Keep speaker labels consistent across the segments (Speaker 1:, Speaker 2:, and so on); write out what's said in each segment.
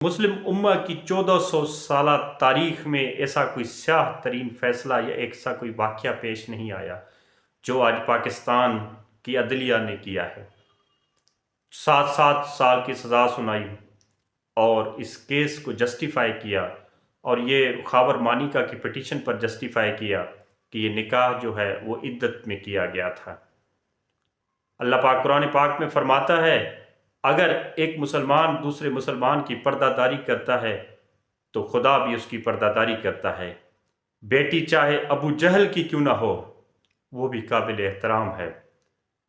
Speaker 1: मुस्लिम उम्मा की 1400 साला तारीख में ऐसा कोई स्याह तरीन फैसला या ऐसा कोई वाक़या पेश नहीं आया जो आज पाकिस्तान की अदलिया ने किया है। 7-7 साल की सज़ा सुनाई और इस केस को जस्टिफाई किया और ये ख़ावर मानिका की पिटीशन पर जस्टिफाई किया कि ये निकाह जो है वो इद्दत में किया गया था। अल्लाह पाक कुरान पाक में फरमाता है, अगर एक मुसलमान दूसरे मुसलमान की पर्दादारी करता है तो खुदा भी उसकी पर्दादारी करता है। बेटी चाहे अबू जहल की क्यों ना हो, वो भी काबिल एहतराम है।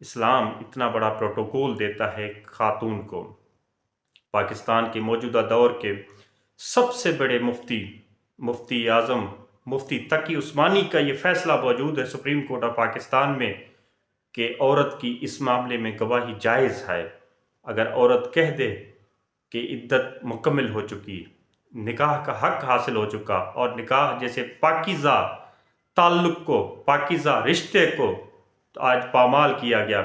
Speaker 1: इस्लाम इतना बड़ा प्रोटोकॉल देता है खातून को। पाकिस्तान के मौजूदा दौर के सबसे बड़े मुफ्ती आज़म मुफ्ती तकी उस्मानी का ये फैसला मौजूद है सुप्रीम कोर्ट ऑफ पाकिस्तान में कि औरत की इस मामले में गवाही जायज़ है। अगर औरत कह दे कि इद्दत मुकम्मल हो चुकी, निकाह का हक हासिल हो चुका और निकाह जैसे पाकीज़ा ताल्लुक़ को, पाकीज़ा रिश्ते को तो आज पामाल किया गया।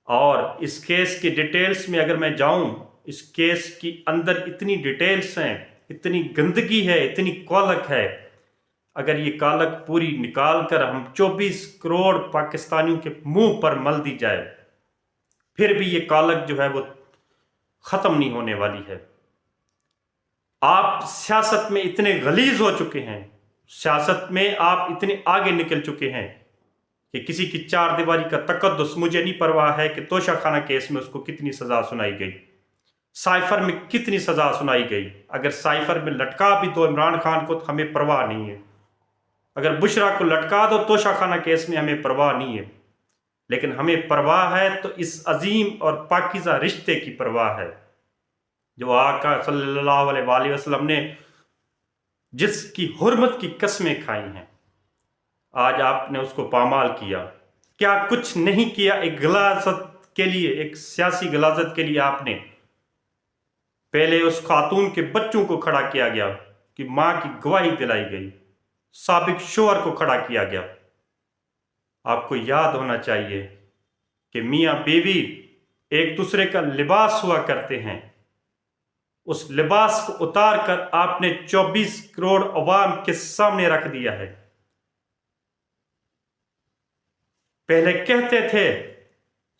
Speaker 1: और इस केस की डिटेल्स में अगर मैं जाऊं, इस केस की अंदर इतनी डिटेल्स हैं, इतनी गंदगी है, इतनी कौलक है। अगर ये कालक पूरी निकाल कर हम 24 करोड़ पाकिस्तानियों के मुंह पर मल दी जाए, फिर भी ये कालक जो है वो ख़त्म नहीं होने वाली है। आप सियासत में इतने गलीज हो चुके हैं, सियासत में आप इतने आगे निकल चुके हैं कि किसी की चार दीवारी का तकद्दुस, मुझे नहीं परवाह है कि तोशा खाना केस में उसको कितनी सज़ा सुनाई गई, साइफर में कितनी सज़ा सुनाई गई। अगर साइफर में लटका भी दो इमरान खान को तो हमें परवाह नहीं है। अगर बुशरा को लटका दो तोशा खाना केस में हमें परवाह नहीं है। लेकिन हमें परवाह है तो इस अजीम और पाकीज़ा रिश्ते की परवाह है जो आका सल्लल्लाहु अलैहि वसल्लम ने जिसकी हुर्मत की कस्में खाई हैं, आज आपने उसको पामाल किया। क्या कुछ नहीं किया एक गलाजत के लिए, एक सियासी गलाजत के लिए आपने पहले उस खातून के बच्चों को खड़ा किया गया कि माँ की गवाही दिलाई गई, साबिक शोहर को खड़ा किया गया। आपको याद होना चाहिए कि मियाँ बीवी एक दूसरे का लिबास हुआ करते हैं, उस लिबास को उतार कर आपने 24 करोड़ अवाम के सामने रख दिया है। पहले कहते थे,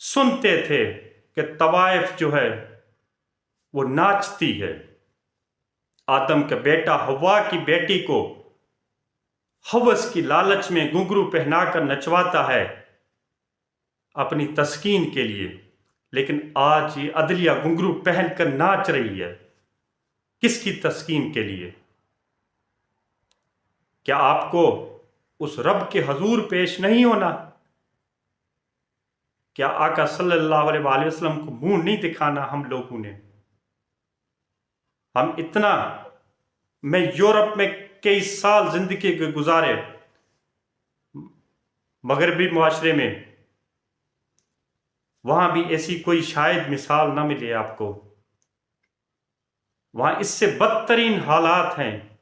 Speaker 1: सुनते थे कि तवाइफ जो है वो नाचती है, आदम का बेटा हवा की बेटी को हवस की लालच में घुंघरू पहनाकर नचवाता है अपनी तस्कीन के लिए। लेकिन आज ये अदलिया घुंघरू पहनकर नाच रही है, किसकी तस्कीन के लिए? क्या आपको उस रब के हजूर पेश नहीं होना? क्या आका सल्लल्लाहु अलैहि वसल्लम को मुंह नहीं दिखाना हम लोगों ने? हम इतना, मैं यूरोप में कई साल जिंदगी के गुजारे, मगरबी मुआशरे में, वहां भी ऐसी कोई शायद मिसाल ना मिले आपको। वहां इससे बदतरीन हालात हैं,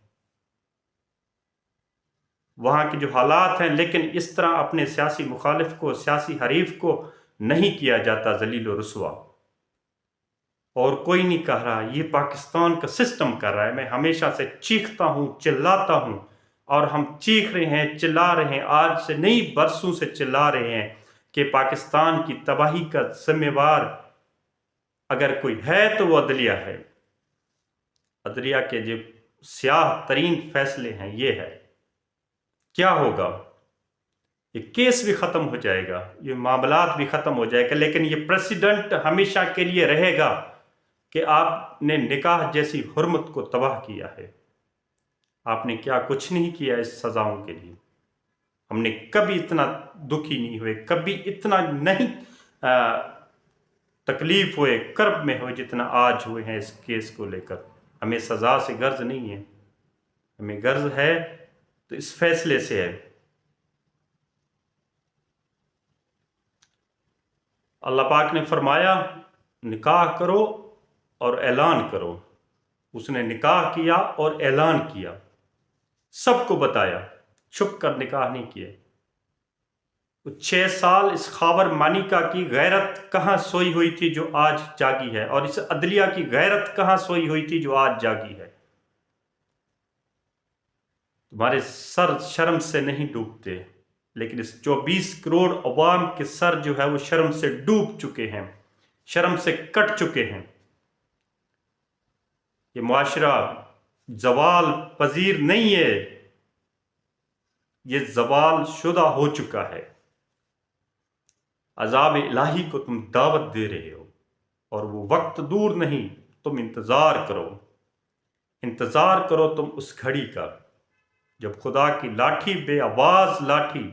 Speaker 1: वहां के जो हालात हैं, लेकिन इस तरह अपने सियासी मुखालिफ को, सियासी हरीफ को नहीं किया जाता जलील और रुसवा। और कोई नहीं कह रहा, ये पाकिस्तान का सिस्टम कर रहा है। मैं हमेशा से चीखता हूँ, चिल्लाता हूँ, और हम चीख रहे हैं, चिल्ला रहे हैं, आज से नहीं बरसों से चिल्ला रहे हैं कि पाकिस्तान की तबाही का जिम्मेवार अगर कोई है तो वो अदलिया है। अदलिया के जो स्याह तरीन फैसले हैं ये है। क्या होगा? ये केस भी ख़त्म हो जाएगा, ये मामलात भी ख़त्म हो जाएगा, लेकिन ये प्रेसिडेंट हमेशा के लिए रहेगा कि आपने निकाह जैसी हुर्मत को तबाह किया है। आपने क्या कुछ नहीं किया इस सज़ाओं के लिए। हमने कभी इतना दुखी नहीं हुए, कभी इतना नहीं तकलीफ़ हुए, कर्ब में हुए जितना आज हुए हैं इस केस को लेकर। हमें सज़ा से गर्ज नहीं है, हमें गर्ज है तो इस फैसले से है। अल्लाह पाक ने फरमाया, निकाह करो और ऐलान करो। उसने निकाह किया और ऐलान किया, सबको बताया, छुप कर निकाह नहीं किए। وہ 6 سال اس خاور مانیکا کی غیرت کہاں سوئی ہوئی تھی جو آج جاگی ہے، اور اس عدلیہ کی غیرت کہاں سوئی ہوئی تھی جو آج جاگی ہے؟ تمہارے سر شرم سے نہیں ڈوبتے، لیکن اس 24 کروڑ عوام کے سر جو ہے وہ شرم سے ڈوب چکے ہیں، شرم سے کٹ چکے ہیں۔ یہ معاشرہ زوال پذیر نہیں ہے، یہ زوال شدہ ہو چکا ہے۔ عذاب الہی کو تم دعوت دے رہے ہو، اور وہ وقت دور نہیں، تم انتظار کرو، انتظار کرو تم اس گھڑی کا جب خدا کی لاٹھی، بے آواز لاٹھی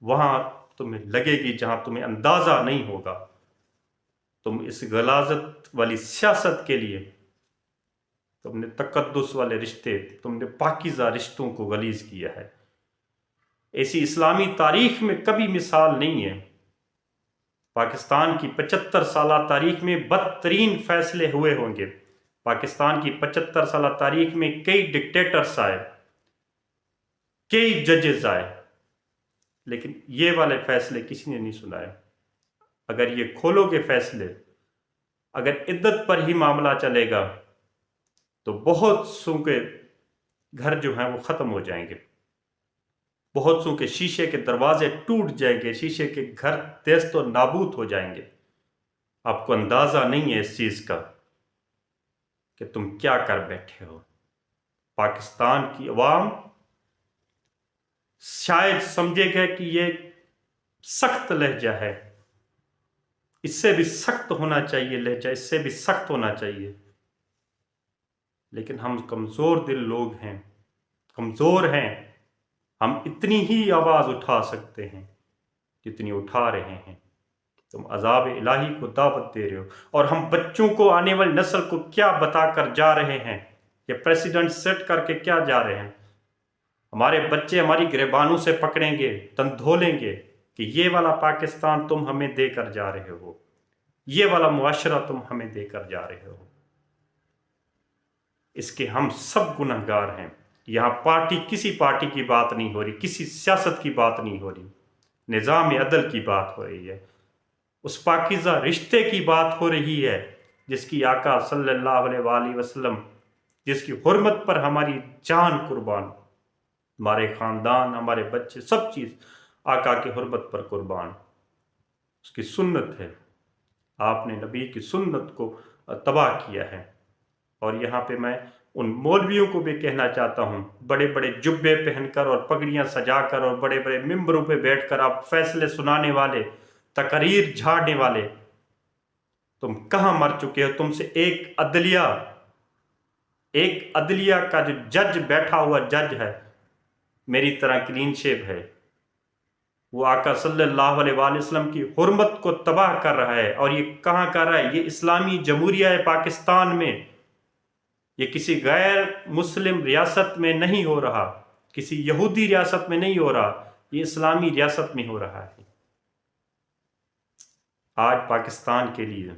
Speaker 1: وہاں تمہیں لگے گی جہاں تمہیں اندازہ نہیں ہوگا۔ تم اس غلاظت والی سیاست کے لیے، تم نے تقدس والے رشتے، تم نے پاکیزہ رشتوں کو غلیظ کیا ہے۔ ایسی اسلامی تاریخ میں کبھی مثال نہیں ہے۔ پاکستان کی 75 سالہ تاریخ میں بدترین فیصلے ہوئے ہوں گے۔ پاکستان کی 75 سالہ تاریخ میں کئی ڈکٹیٹرز آئے، کئی ججز آئے، لیکن یہ والے فیصلے کسی نے نہیں سنائے۔ اگر یہ کھولو گے فیصلے، اگر عدت پر ہی معاملہ چلے گا تو بہت سو کے گھر جو ہیں وہ ختم ہو جائیں گے، بہت سو کے شیشے کے دروازے ٹوٹ جائیں گے، شیشے کے گھر دست و نابود ہو جائیں گے۔ آپ کو اندازہ نہیں ہے اس چیز کا کہ تم کیا کر بیٹھے ہو۔ پاکستان کی عوام شاید سمجھے گا کہ یہ سخت لہجہ ہے، اس سے بھی سخت ہونا چاہیے لہجہ، اس سے بھی سخت ہونا چاہیے، لیکن ہم کمزور دل لوگ ہیں، کمزور ہیں۔ ہم اتنی ہی آواز اٹھا سکتے ہیں جتنی اٹھا رہے ہیں۔ تم عذاب الہی کو دعوت دے رہے ہو، اور ہم بچوں کو، آنے والی نسل کو کیا بتا کر جا رہے ہیں؟ یہ پریسیڈنٹ سیٹ کر کے کیا جا رہے ہیں؟ ہمارے بچے ہماری گریبانوں سے پکڑیں گے، دھولیں گے کہ یہ والا پاکستان تم ہمیں دے کر جا رہے ہو، یہ والا معاشرہ تم ہمیں دے کر جا رہے ہو۔ اس کے ہم سب گنہگار گار ہیں۔ یہاں کسی پارٹی کی بات نہیں ہو رہی، کسی سیاست کی بات نہیں ہو رہی، نظام عدل کی بات ہو رہی ہے، اس پاکیزہ رشتے کی بات ہو رہی ہے جس کی آقا صلی اللہ علیہ وآلہ وسلم، جس کی حرمت پر ہماری جان قربان، ہمارے خاندان، ہمارے بچے، سب چیز آقا کی حرمت پر قربان۔ اس کی سنت ہے، آپ نے نبی کی سنت کو تباہ کیا ہے۔ اور یہاں پہ میں ان مولویوں کو بھی کہنا چاہتا ہوں، بڑے بڑے جبے پہن کر اور پگڑیاں سجا کر اور بڑے بڑے ممبروں پہ بیٹھ کر آپ فیصلے سنانے والے، تقریر جھاڑنے والے، تم کہاں مر چکے ہو؟ تم سے ایک عدلیہ کا جو جج بیٹھا ہوا جج ہے، میری طرح کلین شیپ ہے، وہ آقا صلی اللہ علیہ وآلہ وسلم کی حرمت کو تباہ کر رہا ہے۔ اور یہ کہاں کر رہا ہے؟ یہ اسلامی جمہوریہ پاکستان میں، یہ کسی غیر مسلم ریاست میں نہیں ہو رہا، کسی یہودی ریاست میں نہیں ہو رہا، یہ اسلامی ریاست میں ہو رہا ہے۔ آج پاکستان کے لیے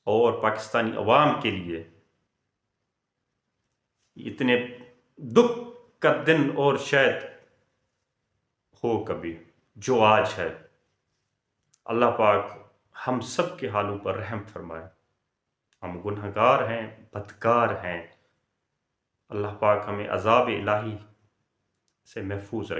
Speaker 1: اور پاکستانی عوام کے لیے اتنے دکھ کا دن اور شاید ہو کبھی جو آج ہے۔ اللہ پاک ہم سب کے حالوں پر رحم فرمائے۔ ہم گنہگار ہیں، بدکار ہیں۔ اللہ پاک ہمیں عذاب الہی سے محفوظ رکھے۔